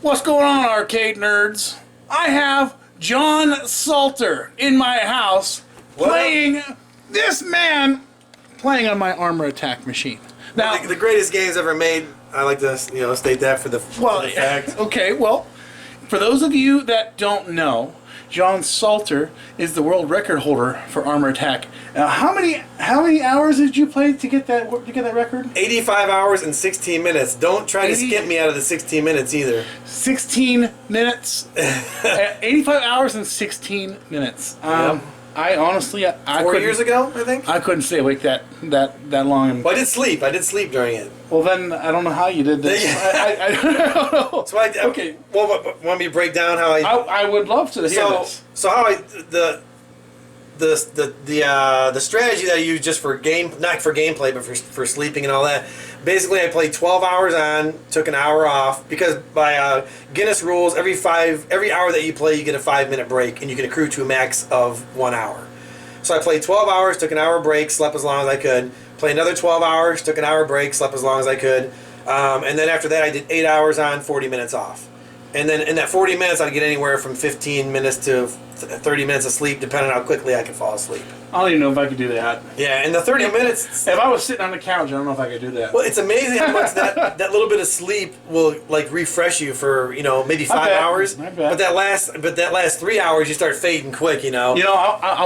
What's going on, arcade nerds? I have John Salter in my house playing on my Armor Attack machine. Now, the greatest games ever made. I like to, state that for the fact. Okay, well, for those of you that don't know, John Salter is the world record holder for Armor Attack. Now, how many hours did you play to get that record? 85 hours and 16 minutes. Don't try to skip me out of the 16 minutes either. 16 minutes. 85 hours and 16 minutes. I honestly, I 4 years ago, I think. I couldn't stay awake that long. Well, I did sleep. I did sleep during it. Well, then I don't know how you did this. I don't know. So okay. Well, want me to break down how I would love to hear this. So how the strategy that I use just for not for gameplay, but for sleeping and all that. Basically, I played 12 hours on, took an hour off, because by Guinness rules, every hour that you play, you get a 5-minute break, and you can accrue to a max of 1 hour. So I played 12 hours, took an hour break, slept as long as I could. Played another 12 hours, took an hour break, slept as long as I could. And then after that, I did 8 hours on, 40 minutes off. And then in that 40 minutes, I'd get anywhere from 15 minutes to 30 minutes of sleep, depending on how quickly I could fall asleep. I don't even know if I could do that. Yeah, and the 30 minutes... If I was sitting on the couch, I don't know if I could do that. Well, it's amazing how much that little bit of sleep will refresh you for maybe 5 hours. I bet. But that last 3 hours, you start fading quick. I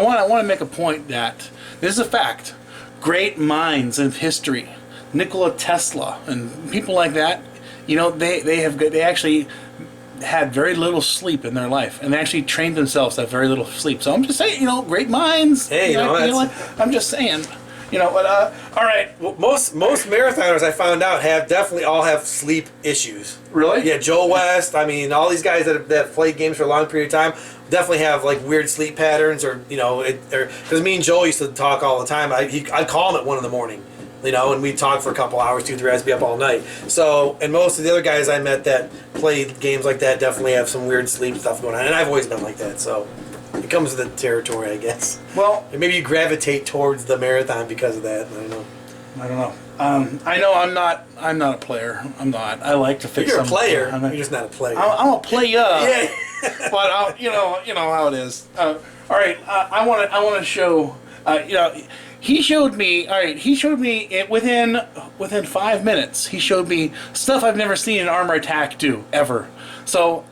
want to make a point that this is a fact. Great minds of history, Nikola Tesla and people like that, they actually had very little sleep in their life, and they actually trained themselves to have very little sleep. So I'm just saying, great minds. Hey, I'm just saying, but all right. Well, most marathoners I found out definitely all have sleep issues. Really? Yeah, Joe West. I mean, all these guys that have played games for a long period of time definitely have weird sleep patterns, or because me and Joel used to talk all the time. I'd call him at 1 a.m. And we'd talk for a couple hours, 2-3 hours, be up all night. So, and most of the other guys I met that played games like that definitely have some weird sleep stuff going on. And I've always been like that, so it comes with the territory, I guess. Well, and maybe you gravitate towards the marathon because of that. I don't know. I know I'm not a player. I'm not. I like to fix. You're a player. You're just not a player. I'm a player. Yeah. But you know how it is. All right. I want to show. He showed me. All right. He showed me within 5 minutes. He showed me stuff I've never seen an Armor Attack do ever. So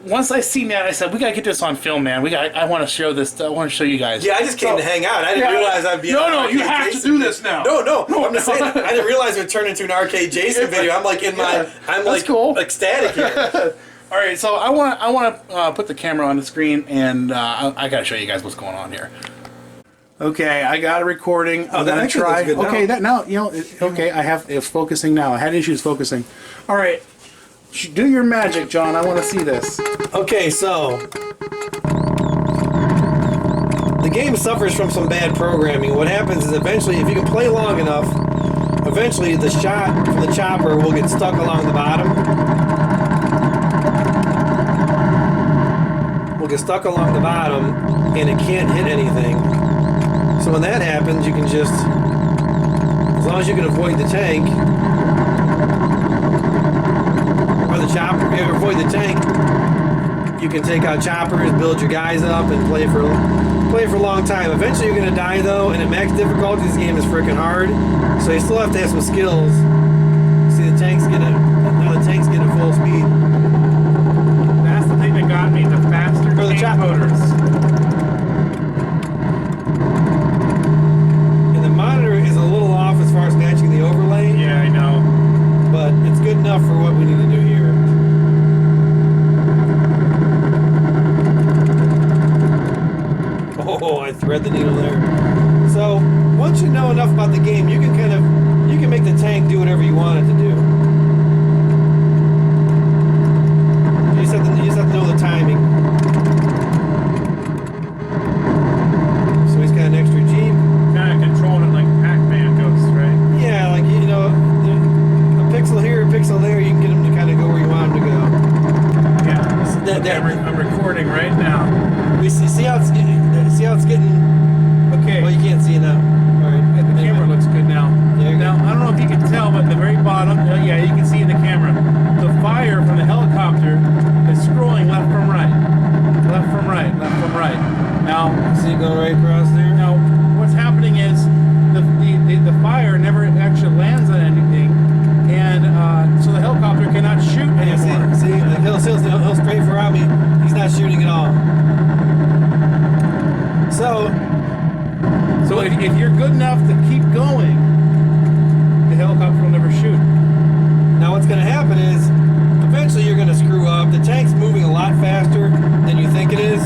once I seen that, I said, "We gotta get this on film, man. I want to show this. I want to show you guys." Yeah, I just came to hang out. I didn't realize I'd be. No, you have to do this now. No. I'm just saying. I didn't realize it would turn into an Arcade Jason video. I'm cool. Ecstatic here. All right, so I want to put the camera on the screen, and I got to show you guys what's going on here. Okay, I got a recording. I'm gonna try. Okay, okay, it's focusing now. I had issues focusing. All right, do your magic, John. I want to see this. Okay, so the game suffers from some bad programming. What happens is eventually, if you can play long enough, eventually the shot from the chopper will get stuck along the bottom. Will get stuck along the bottom, and it can't hit anything. So when that happens, you can just, as long as you can avoid the tank, or the chopper, if you avoid the tank, you can take out choppers, build your guys up, and play for a long time. Eventually you're going to die though, and at max difficulty, this game is freaking hard, so you still have to have some skills. See, the tank's getting full speed. That's the thing that got me, the faster tank motors. And the monitor is a little off as far as matching the overlay. Yeah, I know. But it's good enough for what we need to do here. Oh, I thread the needle there. So, once you know enough about the game, you can make the tank do whatever you want it to do. You just have to know the timing. So he's got an extra Jeep. Kind of controlling it like Pac-Man Ghost, right? Yeah, like, a pixel here, a pixel there, you can get him to kind of go where you want him to go. Yeah, I'm recording right now. We see how it's getting. Okay. Well, you can't see it now. All right. Yeah, the camera looks good now. Now, I don't know if you can tell, but at the very bottom, yeah, you can see in the camera, the fire from the helicopter if you're good enough to keep going, the helicopter will never shoot. Now what's going to happen is, eventually you're going to screw up. The tank's moving a lot faster than you think it is.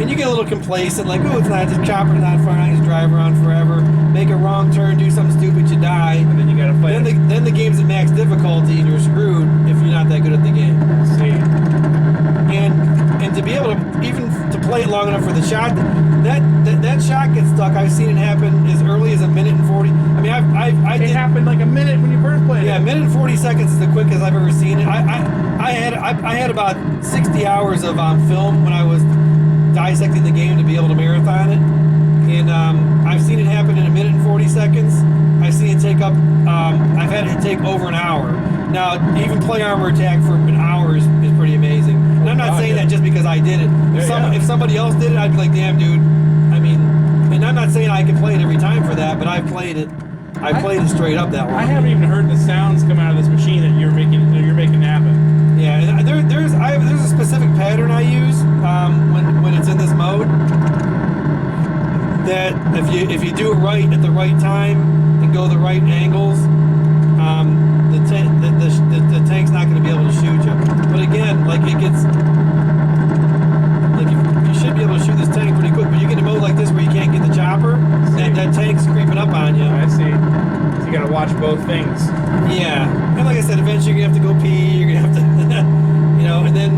And you get a little complacent, like, oh, it's not, this chopper's not far, I just drive around forever, make a wrong turn, do something stupid, you die. And then you gotta play. Then the game's at max difficulty and you're screwed if you're not that good at the game. See. And to be able to, even to play it long enough for the shot, that shot gets stuck. I've seen it happen as early as a minute and 40. I mean, I It did, happened like a minute when you first played yeah, a it. minute and 40 seconds is the quickest I've ever seen it. I had about 60 hours of film when I was dissecting the game to be able to marathon it, and I've seen it happen in a minute and 40 seconds. I've seen it take up. I've had it take over an hour. Now, even play armor attack for an hour is pretty amazing. And I'm not saying that just because I did it. If somebody else did it, I'd be like, damn, dude. I mean, and I'm not saying I can play it every time for that, but I've played it. I played it straight up that way. I haven't even heard the sounds come out of this machine that you're making happen. Yeah, and there's a specific pattern I use when it's in this mode. That if you do it right at the right time and go the right angles, the tank's not going to be able to shoot you. But again, like it gets, like you should be able to shoot this tank pretty quick. But you get a mode like this where you can't get the chopper, and that tank's creeping up on you. I see. So you gotta watch both things. Yeah, and like I said, eventually you're gonna have to go pee. You're gonna have to, and then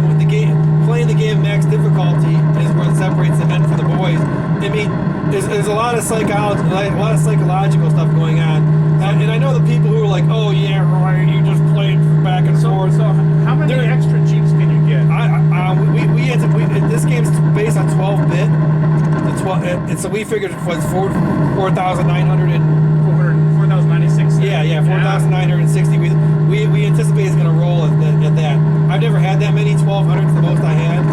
with the game, playing the game max difficulty is what separates the men from the boys. I mean, there's a lot of psychological stuff going on, and I know the people who are like, oh yeah, right, you just played back and forth. So how many extra Jeeps can you get? This game's based on 12-bit. And so we figured it was 4,900 and 4,096. yeah, 4,960. We anticipate it's going to roll at that. I've never had that many. 1,200 is the most I had.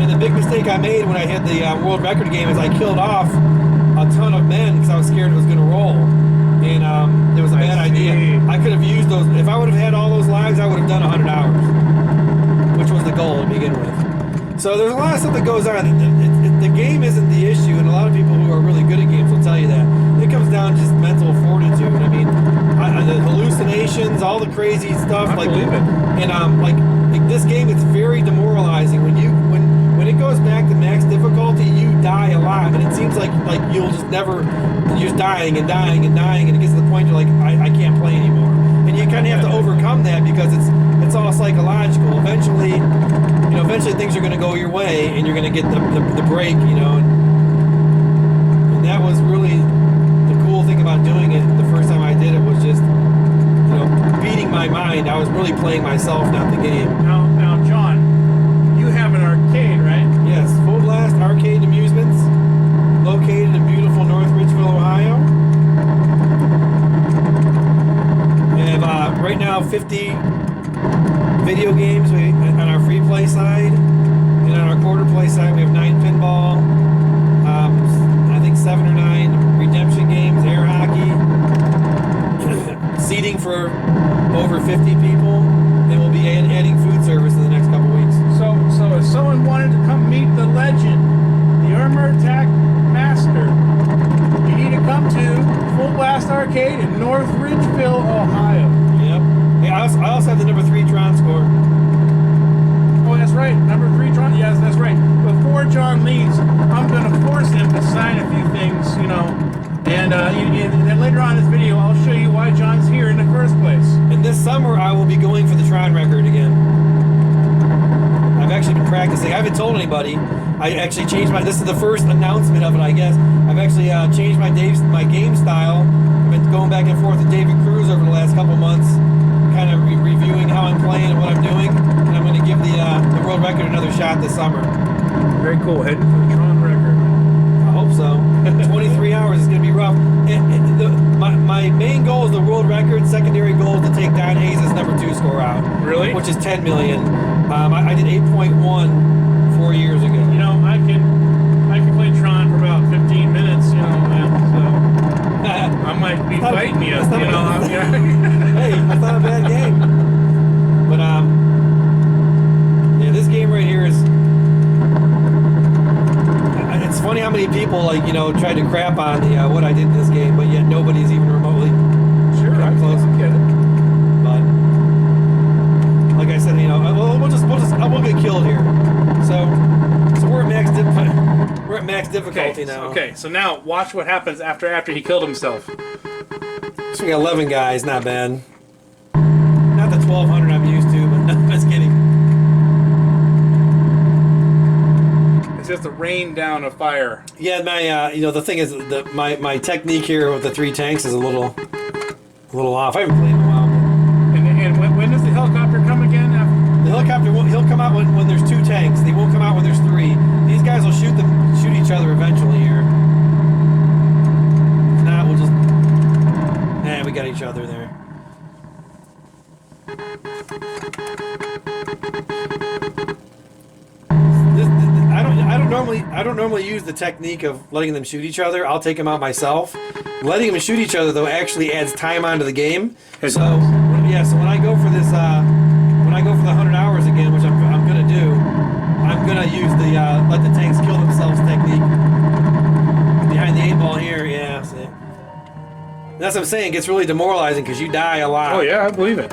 And the big mistake I made when I had the world record game is I killed off a ton of men because I was scared it was going to roll. And it was a bad idea. I could have used those. If I would have had all those lives, I would have done 100 hours, which was the goal to begin with. So there's a lot of stuff that goes on. The game isn't the issue, and a lot of people who are really good at games will tell you that. It comes down to just mental fortitude. I mean, the hallucinations, all the crazy stuff. I believe it. And like this game, it's very demoralizing. When it goes back to max difficulty, you die a lot, and it seems like you'll just never. You're just dying and dying and dying, and it gets to the point you're like, I can't play anymore. And you kind of have to overcome that because it's all psychological. Eventually things are going to go your way, and you're going to get the break, and that was really the cool thing about doing it. The first time I did it was just, beating my mind. I was really playing myself, not the game. Now, John, you have an arcade, right? Yes, Full Blast Arcade Amusements, located in beautiful North Ridgeville, Ohio. We have right now 50 video games on our free play side, and on our quarter play side we have 9 pinball, I think 7 or 9 redemption games, air hockey, seating for over 50 people, and we'll be adding food service in the next couple weeks. So if someone wanted to come meet the legend, the Armor Attack Master, you need to come to Full Blast Arcade in North Ridgeville, Ohio. Yep. Hey, I also have the number 3 Tron score. Oh, that's right. Number 3 John. Yes, that's right. Before John leaves, I'm going to force him to sign a few things, and then later on in this video, I'll show you why John's here in the first place. And this summer, I will be going for the Tron record again. I've actually been practicing. I haven't told anybody. I actually changed this is the first announcement of it, I guess. I've actually changed my game style. I've been going back and forth with David Cruz over the last couple months, kind of reviewing how I'm playing and what I'm doing, and I'm going to give the world record another shot this summer. Very cool. Heading for the Tron record. I hope so. 23 hours is going to be rough. My main goal is the world record. Secondary goal is to take Don Hayes' number 2 score out. Really? Which is 10 million. I did 8.1 4 years ago. I can play Tron for about 15 minutes, so I might be fighting you, Hey, that's not a bad game. But this game right here is. It's funny how many people you know, tried to crap on the what I did in this game, but yet nobody's even remotely Sure, I close. get it. But like I said, you know, I won't get killed here. So we're at max difficulty now. Okay, so now watch what happens after he killed himself. So we got 11 guys, not bad. Not the 1,200 I'm used to, but no, just kidding. It's just a rain down of fire. Yeah, my you know, the thing is, my technique here with the 3 tanks is a little off. I haven't played in a while. And when does the helicopter come again? The helicopter he'll come out when there's 2 tanks. They won't come out when there's 3. These guys will shoot each other eventually here. If not, we'll just we got each other there. I don't normally use the technique of letting them shoot each other. I'll take them out myself. Letting them shoot each other though actually adds time onto the game. So when I go for this, when I go for the 100 hours again, which I'm gonna do, I'm gonna use the let the tanks kill themselves technique. Behind the 8-ball here, yeah. See. That's what I'm saying. It gets really demoralizing because you die a lot. Oh yeah, I believe it.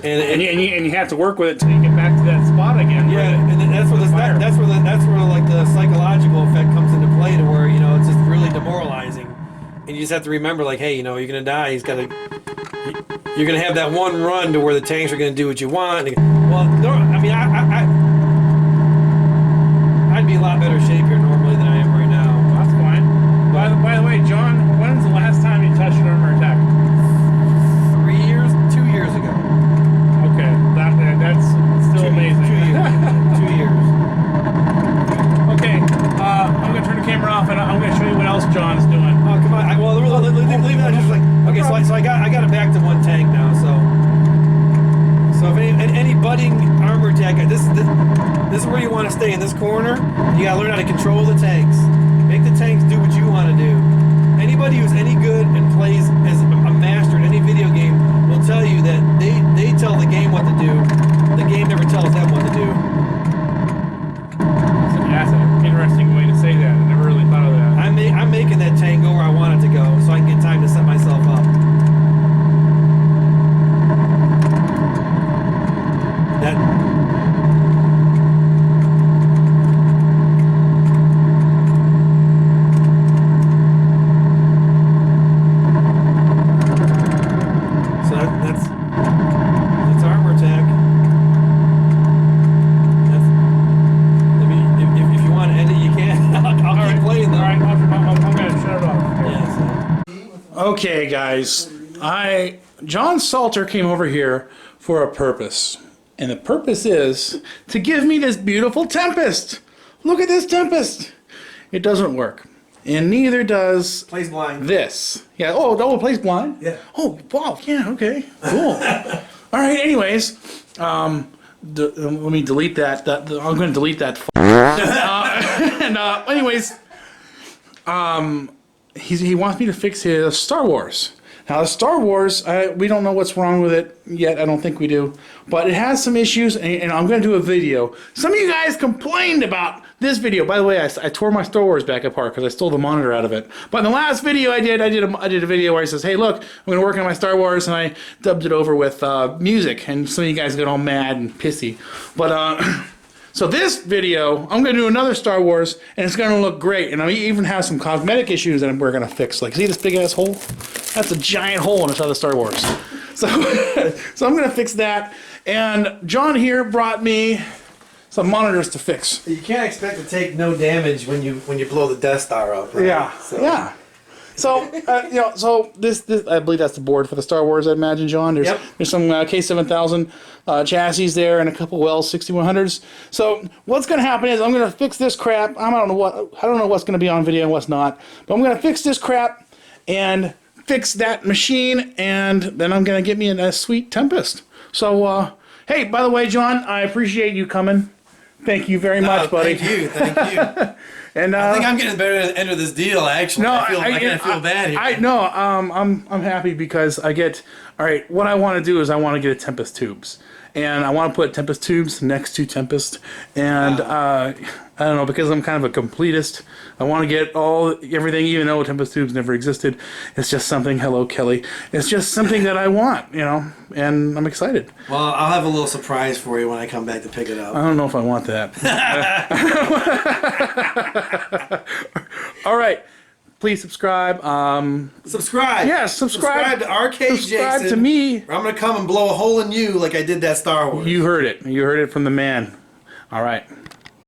And you have to work with it till you get back to that spot again. Yeah, and that's where like the psychological effect comes into play, to where, you know, it's just really demoralizing, and you just have to remember, like, hey, you know, you're gonna die. You're gonna have that one run to where the tanks are gonna do what you want. Well, no, I mean, I'd be a lot better shape here normally than I am right now. That's fine. By the way, John, when's the last time you touched an armor attack? 3 years, 2 years ago. Okay, that's still amazing. 2 years. Okay, I'm gonna turn the camera off and I'm gonna show you what else John's doing. Oh, come on. Leave that. Just like, okay, so I got it back to 1 tank now. So if any budding armor attack, this is where you want to stay, in this corner. You gotta learn how to control the tanks. Make the tanks do what you want to do. Anybody who's any good and plays as a master in any video game will tell you that they tell the game what to do. The game never tells them what to do. That's an interesting way to say that. I never really thought of that. I'm making that tank go where I want it to go, so I can get time to set myself up. That's armor attack. If you want to end it, you can. I'll keep playing though. All right, I'm gonna shut it off. Yeah, Okay, guys, John Salter came over here for a purpose, and the purpose is to give me this beautiful Tempest. Look at this Tempest. It doesn't work, and neither does plays blind. this. Yeah. Oh, it plays blind. Yeah. Oh, wow. Yeah. Okay. Cool. All right. Anyways, let me delete that. I'm going to delete that. Anyways, he wants me to fix his Star Wars. Now, the Star Wars, we don't know what's wrong with it yet. I don't think we do. But it has some issues, and I'm going to do a video. Some of you guys complained about this video. By the way, I tore my Star Wars back apart because I stole the monitor out of it. But in the last video I did a video where I says, hey, look, I'm going to work on my Star Wars, and I dubbed it over with music. And some of you guys got all mad and pissy. But, so this video, I'm going to do another Star Wars, and it's going to look great. And I even have some cosmetic issues that we're going to fix. Like, see this big-ass hole? That's a giant hole inside the Star Wars. So, so I'm going to fix that. And John here brought me some monitors to fix. You can't expect to take no damage when you blow the Death Star up. Right? Yeah, So. yeah. So, so this I believe that's the board for the Star Wars, I imagine, John. There's some K7000 chassis there and a couple Wells 6100s. So what's going to happen is I'm going to fix this crap. I don't know what's going to be on video and what's not, but I'm going to fix this crap and fix that machine, and then I'm going to get me a sweet Tempest. So, hey, by the way, John, I appreciate you coming. Thank you very much, buddy. Thank you. And I think I'm getting better at the end of this deal. Actually, no, I feel bad here. I'm happy because I get. All right, what I want to do is I want to get a Tempest tubes, and I want to put Tempest tubes next to Tempest, and I don't know, because I'm kind of a completist. I want to get everything, even though Tempest tubes never existed. It's just something. Hello, Kelly. It's just something that I want, and I'm excited. Well, I'll have a little surprise for you when I come back to pick it up. I don't know if I want that. All right. Please subscribe. Subscribe. Yes, subscribe. Subscribe to Arcade Subscribe Jason. to me. Or I'm going to come and blow a hole in you like I did that Star Wars. You heard it. You heard it from the man. All right.